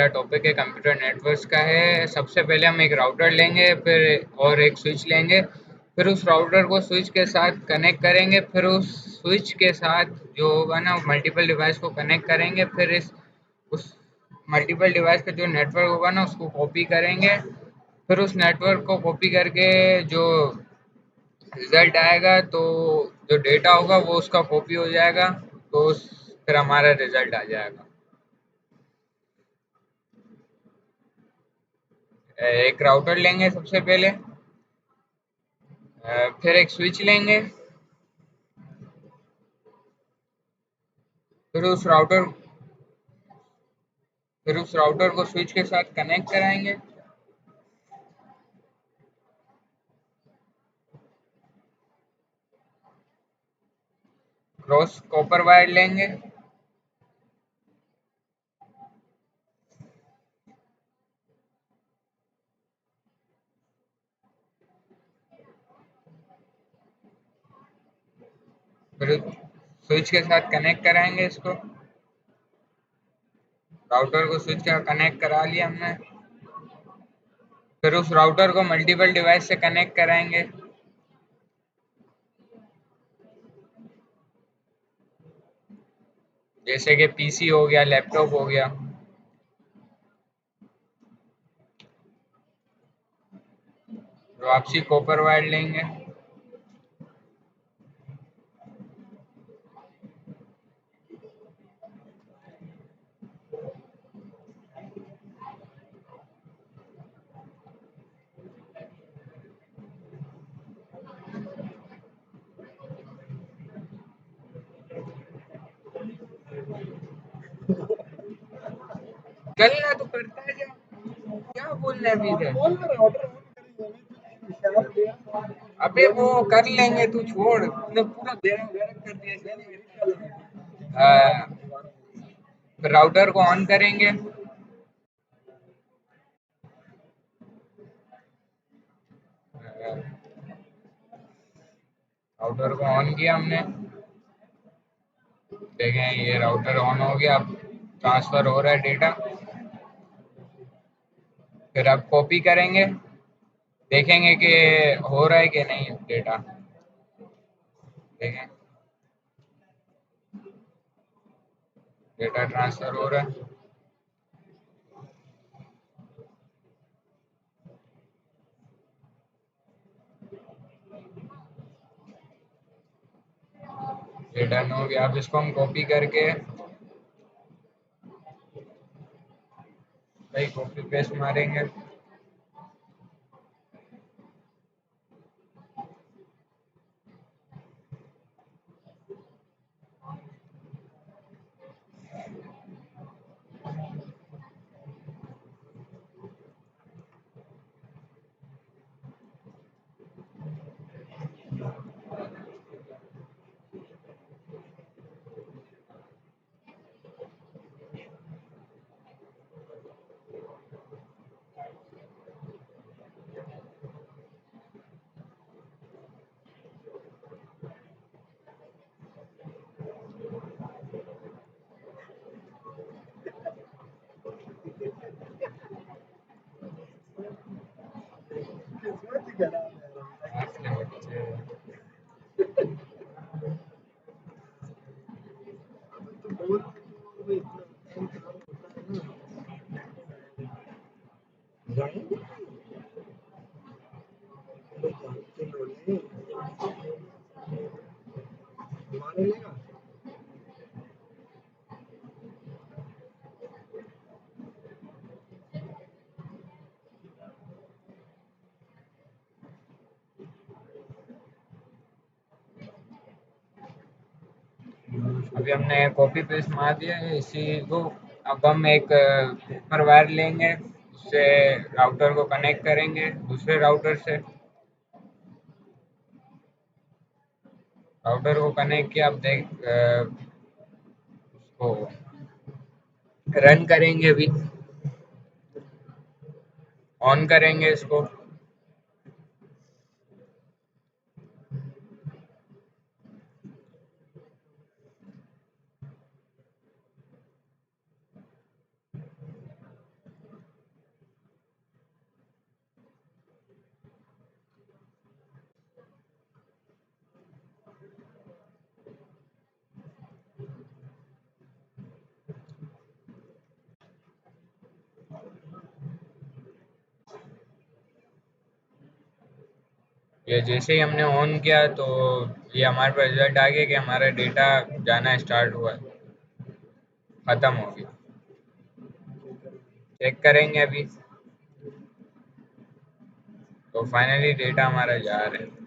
हमारा टॉपिक है computer networks का है। सबसे पहले हम एक राउटर लेंगे, फिर और एक स्विच लेंगे, फिर उस राउटर को स्विच के साथ कनेक्ट करेंगे, फिर उस स्विच के साथ जो होगा ना मल्टीपल डिवाइस को कनेक्ट करेंगे, फिर इस उस मल्टीपल डिवाइस का जो नेटवर्क होगा ना उसको कॉपी करेंगे, फिर उस नेटवर्क को कॉपी करके जो रिजल्ट आएगा तो जो डेटा होगा वो उसका कॉपी हो जाएगा, तो फिर हमारा रिजल्ट आ जाएगा। एक राउटर लेंगे सबसे पहले, फिर एक स्विच लेंगे, फिर उस राउटर को स्विच के साथ कनेक्ट कराएंगे, क्रॉस कॉपर वायर लेंगे, फिर स्विच के साथ कनेक्ट कराएंगे इसको। राउटर को स्विच का कनेक्ट करा लिया हमने, फिर उस राउटर को मल्टीपल डिवाइस से कनेक्ट कराएंगे। जैसे कि पीसी हो गया, लैपटॉप हो गया। तो वापसी कॉपर वायर लेंगे, करना तो करता है, क्या बोलना है अभी इधर। अबे वो कर लेंगे, तू छोड़, तूने पूरा बेड़ा गर्क कर दिया। राउटर को ऑन करेंगे, राउटर को ऑन किया हमने, देखें ये राउटर ऑन हो गया, अब ट्रांसफर हो रहा है डेटा। फिर अब कॉपी करेंगे, देखेंगे कि हो रहा है कि नहीं डेटा। देखें डेटा ट्रांसफर हो रहा है। डेटा हो गया, अब इसको हम कॉपी करके भाई कॉपी पेस्ट मारेंगे। अभी हमने कॉपी पेस्ट मार दिया है इसी को। अब हम एक पेपर वायर लेंगे, उससे राउटर को कनेक्ट करेंगे दूसरे राउटर से। राउटर को कनेक्ट किया, अब देख उसको रन करेंगे, अभी ऑन करेंगे इसको। ये जैसे ही हमने ऑन किया तो ये हमारे पास रिजल्ट आ गया कि हमारा डेटा जाना स्टार्ट हुआ है, खत्म हो गया। चेक करेंगे अभी। तो फाइनली डेटा हमारा जा रहा है।